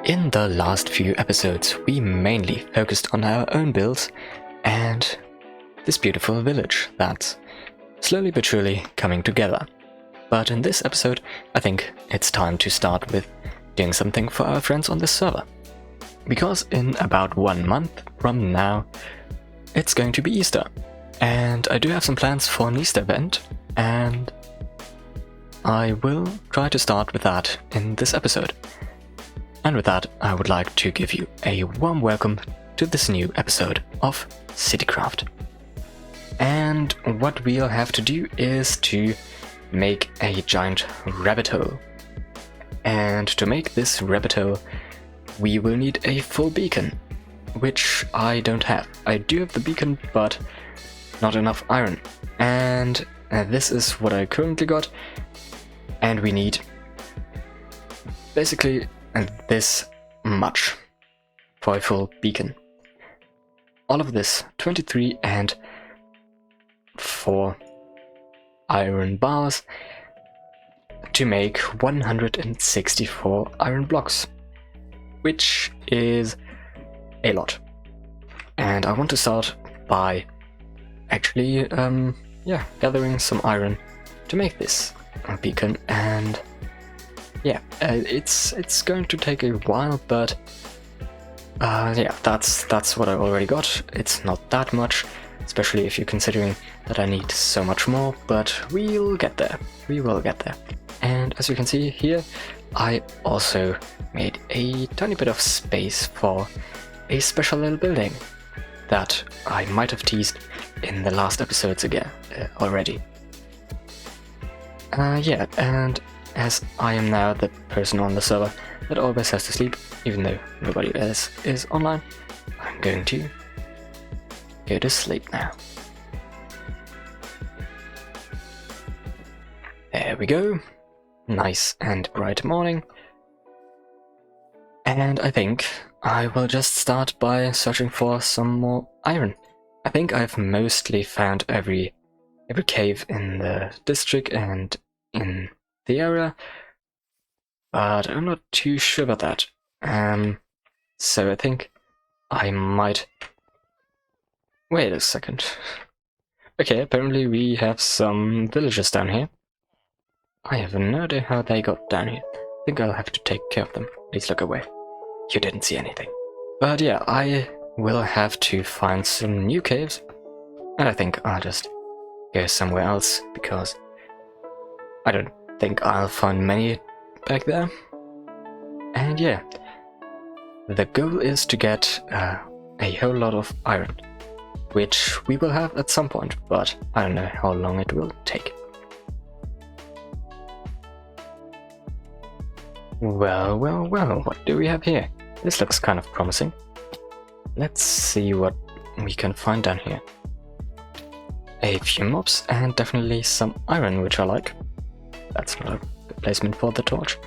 In the last few episodes, we mainly focused on our own builds and this beautiful village that's slowly but surely coming together. But in this episode, I think it's time to start with doing something for our friends on this server. Because in about 1 month from now, it's going to be Easter. And I do have some plans for an Easter event, and I will try to start with that in this episode. And with that, I would like to give you a warm welcome to this new episode of CityCraft. And what we'll have to do is to make a giant rabbit hole. And to make this rabbit hole, we will need a full beacon, which I don't have. I do have the beacon, but not enough iron. And this is what I currently got. And we need basically this much for a full beacon. All of this, 23 and 4 iron bars to make 164 iron blocks, which is a lot. And I want to start by actually gathering some iron to make this beacon. And yeah, it's going to take a while, but that's what I already got. It's not that much, especially if you're considering that I need so much more, but we'll get there. We will get there. And as you can see here, I also made a tiny bit of space for a special little building that I might have teased in the last episodes again already. And as I am now the person on the server that always has to sleep, even though nobody else is online, I'm going to go to sleep now. There we go. Nice and bright morning. And I think I will just start by searching for some more iron. I think I've mostly found every cave in the district and in the area, but I'm not too sure about that. So I think I might... Wait a second. Okay, apparently we have some villagers down here. I have no idea how they got down here. I think I'll have to take care of them. Please look away. You didn't see anything. But yeah, I will have to find some new caves. And I think I'll just go somewhere else, because I don't think I'll find many back there. And yeah, the goal is to get a whole lot of iron, which we will have at some point, but I don't know how long it will take. Well, what do we have here? This looks kind of promising. Let's see what we can find down here. A few mobs and definitely some iron, which I like. That's not a good placement for the torch.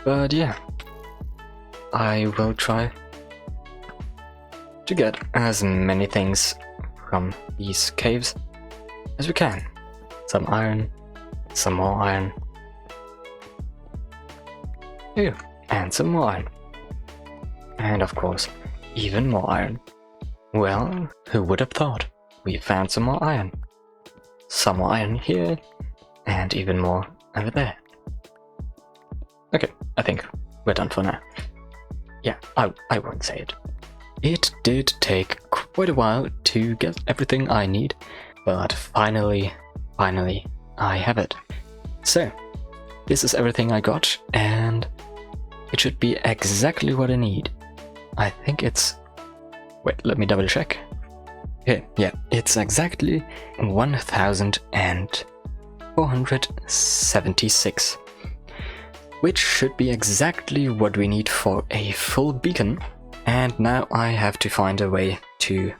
But yeah, I will try to get as many things from these caves as we can. Some iron, some more iron. Ew, and some more iron. And of course, even more iron. Well, who would have thought? We found some more iron. Some more iron here, and even more over there. Okay, I think we're done for now. Yeah, I won't say it. It did take quite a while to get everything I need, but finally, I have it. So, this is everything I got, and it should be exactly what I need. I think it's... Wait, let me double check. Okay, yeah, it's exactly 1,476. Which should be exactly what we need for a full beacon. And now I have to find a way to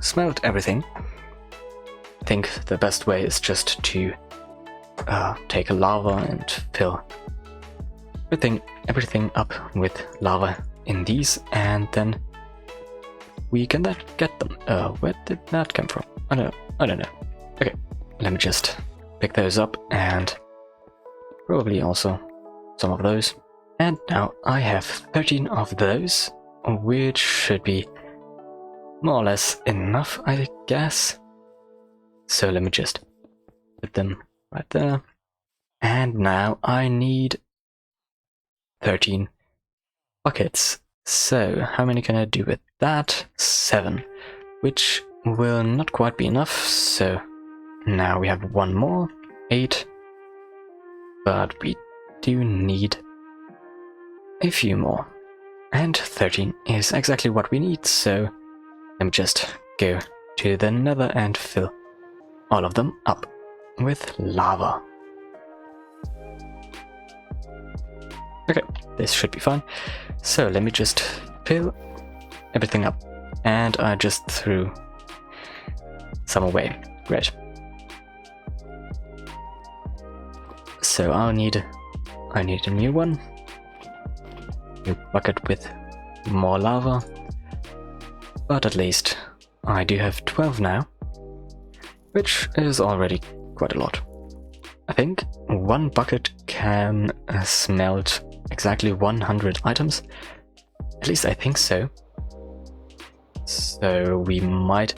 smelt everything. I think the best way is just to take a lava and fill everything up with lava in these, and then we can then get them. Where did that come from? I don't know. Okay, let me just pick those up, and probably also some of those. And now I have 13 of those, which should be more or less enough, I guess. So let me just put them right there. And now I need 13 buckets. So how many can I do with that? 7, which will not quite be enough. So now we have one more, 8. But we do need a few more. And 13 is exactly what we need, so let me just go to the nether and fill all of them up with lava. Okay, this should be fine. So let me just fill everything up. And I just threw some away. Great. So I need a new one. New bucket with more lava. But at least I do have 12 now, which is already quite a lot. I think one bucket can smelt exactly 100 items. At least I think so. So we might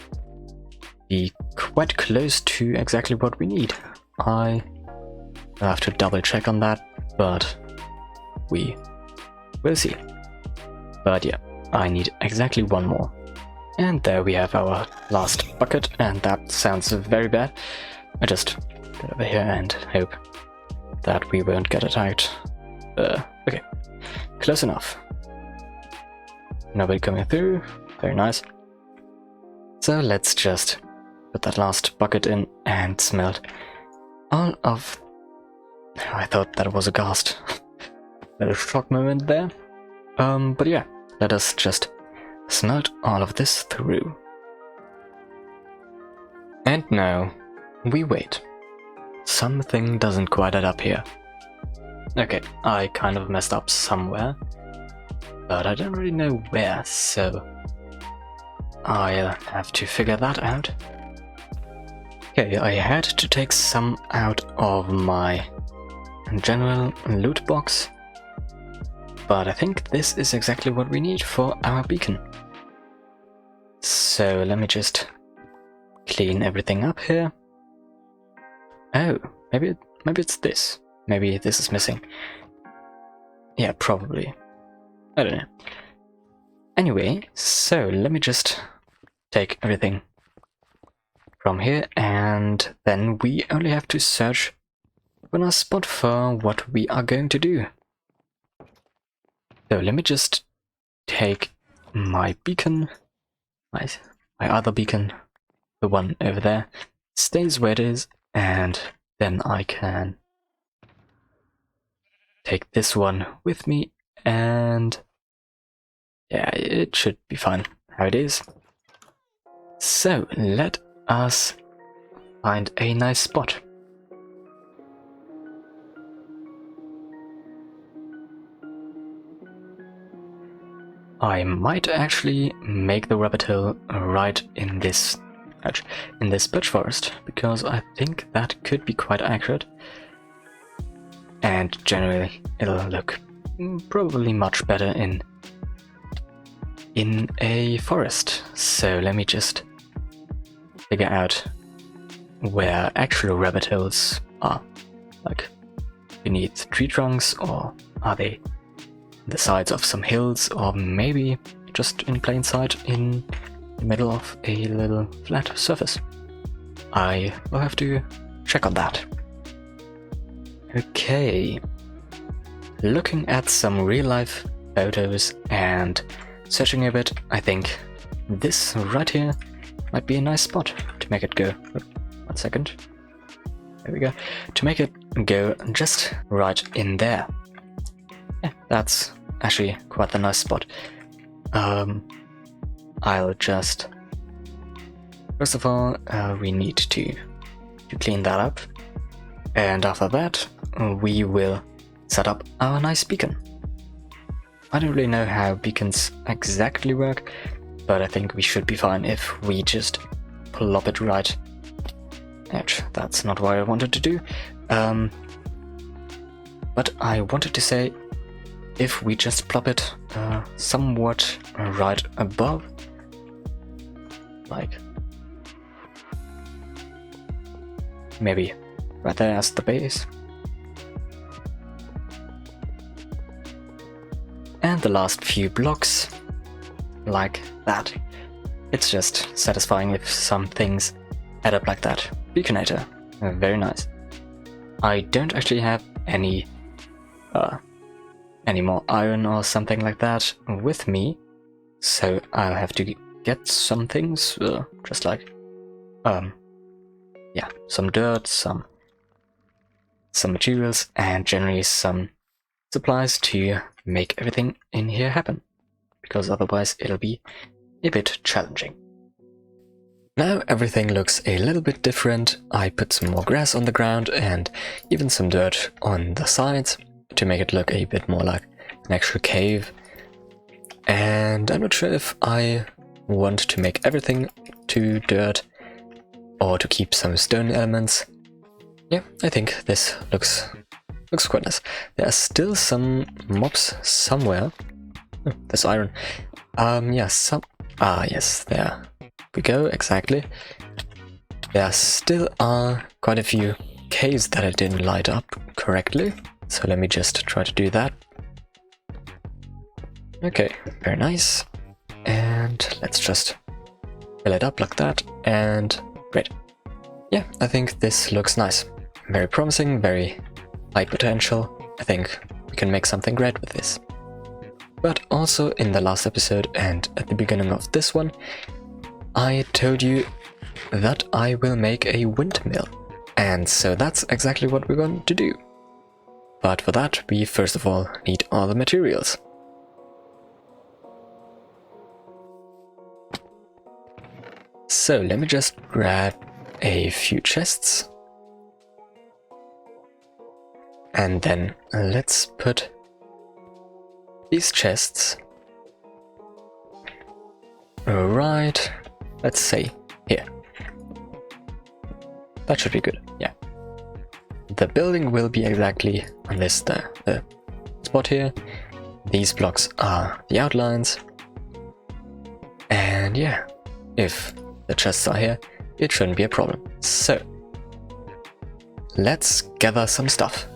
be quite close to exactly what we need. I have to double check on that, but we will see. But yeah, I need exactly one more. And there we have our last bucket, and that sounds very bad. I just get over here and hope that we won't get attacked. Okay, close enough. Nobody coming through, very nice. So let's just put that last bucket in and smelt all of... I thought that was a ghast. Little shock moment there. But yeah, let us just smelt all of this through. And now we wait. Something doesn't quite add up here. Okay, I kind of messed up somewhere, but I don't really know where, so I'll have to figure that out. Okay, I had to take some out of my general loot box, but I think this is exactly what we need for our beacon. So let me just clean everything up here. Oh, maybe it's this. Maybe this is missing. Yeah, probably. I don't know. Anyway, so let me just take everything from here, and then we only have to search on a spot for what we are going to do. So let me just take my beacon, my other beacon, the one over there, stays where it is, and then I can take this one with me, and yeah, it should be fine how it is. So let us find a nice spot. I might actually make the rabbit hole right in this birch forest, because I think that could be quite accurate. And generally it'll look probably much better in a forest. So let me just figure out where actual rabbit holes are. Like beneath tree trunks, or are they the sides of some hills, or maybe just in plain sight in the middle of a little flat surface. I will have to check on that. Okay, looking at some real-life photos and searching a bit, I think this right here might be a nice spot to make it go. 1 second. There we go. To make it go just right in there. Yeah, that's actually quite a nice spot. I'll just... First of all, we need to clean that up. And after that, we will set up our nice beacon. I don't really know how beacons exactly work, but I think we should be fine if we just plop it right. Ouch, that's not what I wanted to do. But I wanted to say if we just plop it somewhat right above, like maybe right there as the base. And the last few blocks, like that. It's just satisfying if some things add up like that. Beaconator, very nice. I don't actually have any more iron or something like that with me, so I'll have to get some things, just like, yeah, some dirt, some materials, and generally some supplies to make everything in here happen, because otherwise it'll be a bit challenging. Now everything looks a little bit different. I put some more grass on the ground and even some dirt on the sides to make it look a bit more like an actual cave. And I'm not sure if I want to make everything to dirt or to keep some stone elements. Yeah, I think this looks quite nice. There are still some mobs somewhere. Oh, there's iron. Yeah, yes, there we go, exactly. There still are quite a few caves that I didn't light up correctly, so let me just try to do that. Okay, very nice. And let's just fill it up like that, and great. Yeah, I think this looks nice. Very promising, very high potential. I think we can make something great with this. But also in the last episode and at the beginning of this one, I told you that I will make a windmill. And so that's exactly what we're going to do. But for that, we first of all need all the materials. So let me just grab a few chests. And then let's put these chests right, let's say here. That should be good, yeah. The building will be exactly on this the spot here. These blocks are the outlines. And yeah, if the chests are here, it shouldn't be a problem. So let's gather some stuff.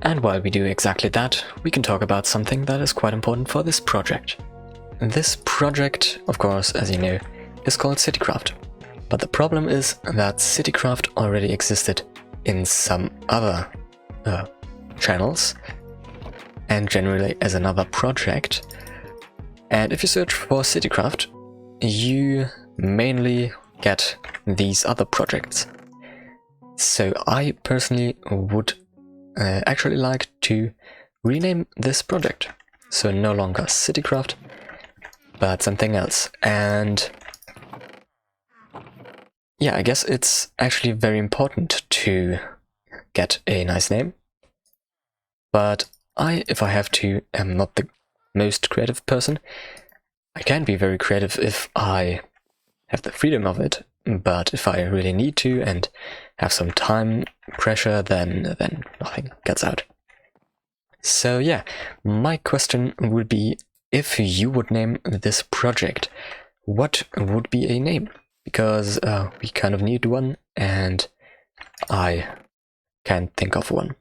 And while we do exactly that, we can talk about something that is quite important for this project. This project, of course, as you know, is called CityCraft. But the problem is that CityCraft already existed in some other channels, and generally as another project. And if you search for CityCraft, you mainly get these other projects. So I personally would actually like to rename this project. So no longer CityCraft, but something else. And yeah, I guess it's actually very important to get a nice name. But if I have to, am not the most creative person. I can be very creative if I have the freedom of it, but if I really need to and have some time pressure, then nothing gets out. So yeah, my question would be, if you would name this project, what would be a name? Because we kind of need one, and I can't think of one.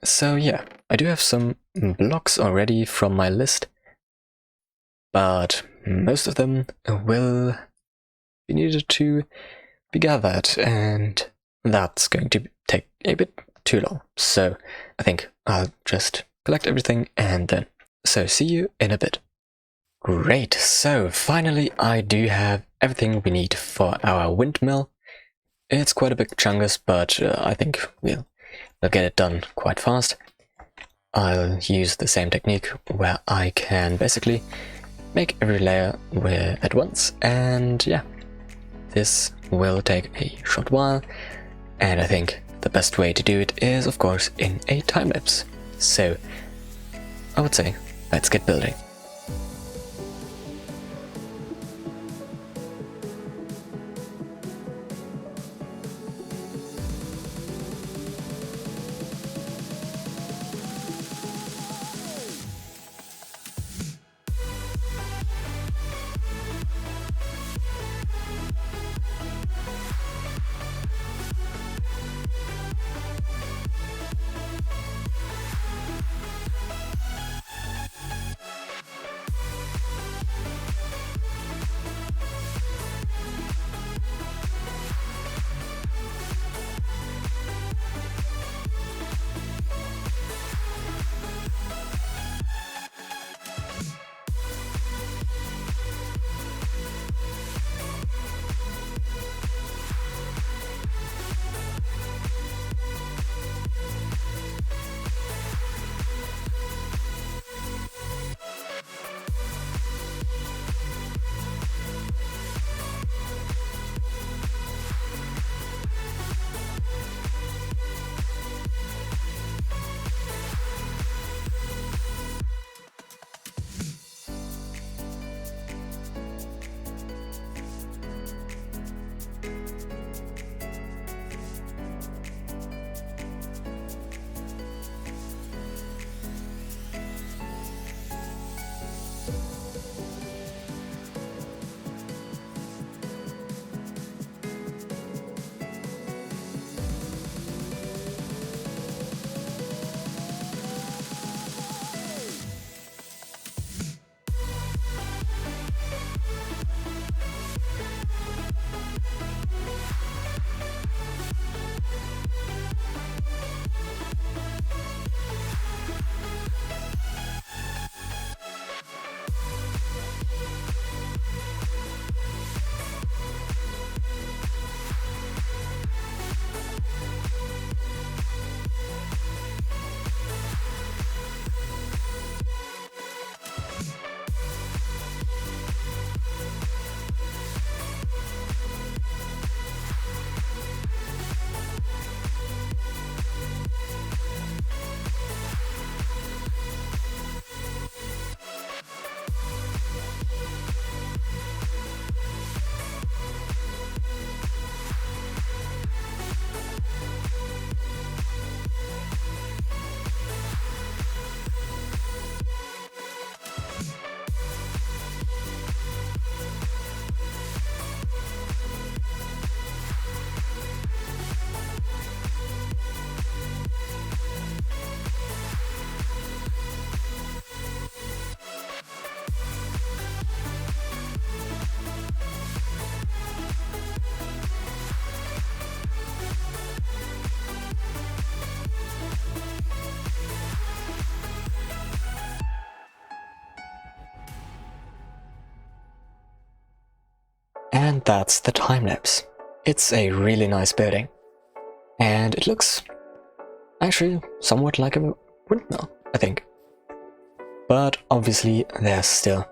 So yeah, I do have some blocks already from my list, but most of them will be needed to be gathered, and that's going to take a bit too long. So I think I'll just collect everything and then. So see you in a bit. Great, so finally I do have everything we need for our windmill. It's quite a big chungus, but I think we'll get it done quite fast. I'll use the same technique where I can basically make every layer at once, and yeah, this will take a short while, and I think the best way to do it is, of course, in a time-lapse. So I would say, let's get building. And that's the time-lapse. It's a really nice building. And it looks actually somewhat like a windmill, I think. But obviously there's still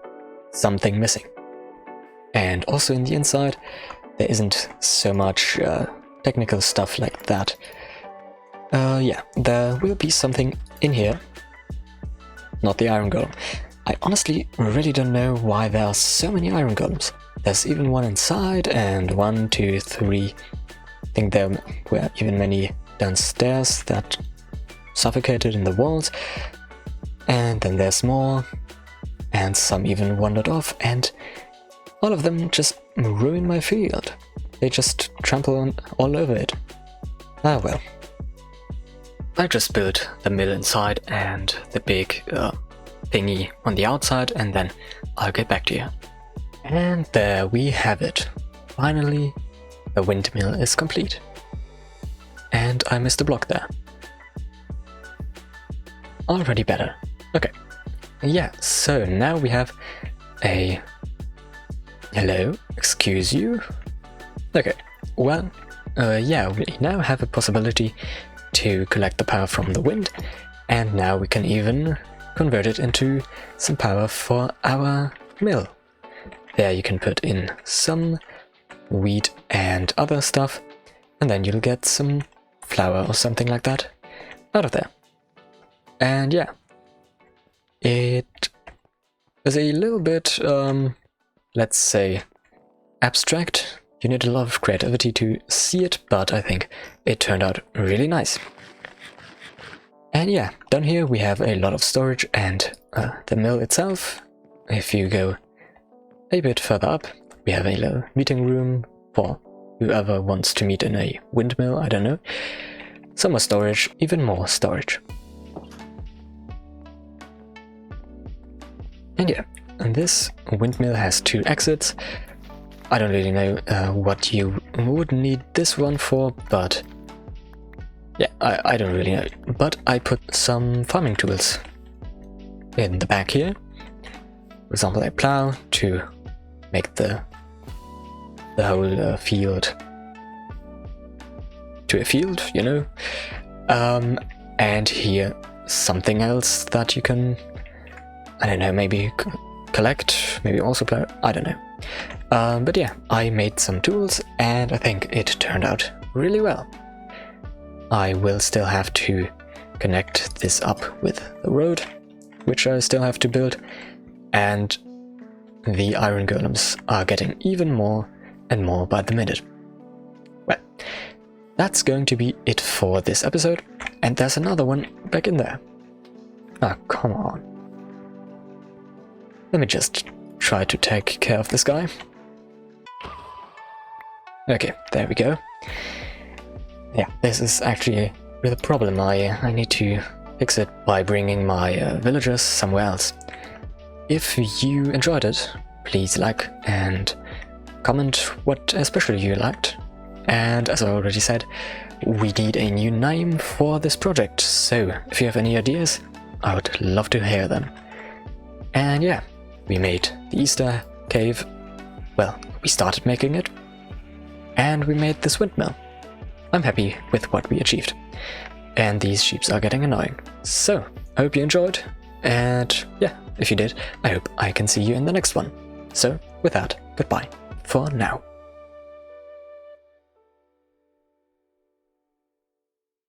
something missing. And also in the inside, there isn't so much technical stuff like that. Yeah, there will be something in here. Not the iron golem. I honestly really don't know why there are so many iron golems. There's even one inside, and 1, 2, 3. I think there were even many downstairs that suffocated in the walls. And then there's more, and some even wandered off, and all of them just ruin my field. They just trample all over it. Ah well. I just built the mill inside and the big thingy on the outside, and then I'll get back to you. And there we have it. Finally, the windmill is complete. And I missed a block there. Already better. Okay. Yeah, so now we have a... Hello? Excuse you? Okay, well, yeah, we now have a possibility to collect the power from the wind, and now we can even convert it into some power for our mill. There you can put in some wheat and other stuff, and then you'll get some flour or something like that out of there. And yeah, it is a little bit, let's say, abstract. You need a lot of creativity to see it, but I think it turned out really nice. And yeah, down here we have a lot of storage and the mill itself. If you go a bit further up, we have a little meeting room for whoever wants to meet in a windmill, I don't know. Some more storage, even more storage. And yeah, and this windmill has 2 exits. I don't really know what you would need this one for, but yeah, I don't really know. But I put some farming tools in the back here. For example, a plow to make the whole field to a field, you know. And here something else that you can, I don't know, maybe collect, maybe also plow, I don't know. But yeah, I made some tools and I think it turned out really well. I will still have to connect this up with the road, which I still have to build, and the iron golems are getting even more and more by the minute. Well, that's going to be it for this episode, and there's another one back in there. Ah, come on. Let me just try to take care of this guy. Okay, there we go. Yeah, this is actually a real problem. I need to fix it by bringing my villagers somewhere else. If you enjoyed it, please like and comment what especially you liked. And as I already said, we need a new name for this project, so if you have any ideas, I would love to hear them. And yeah, we made the Easter cave. Well, we started making it. And we made this windmill. I'm happy with what we achieved. And these sheep are getting annoying. So, I hope you enjoyed. And yeah, if you did, I hope I can see you in the next one. So, with that, goodbye for now.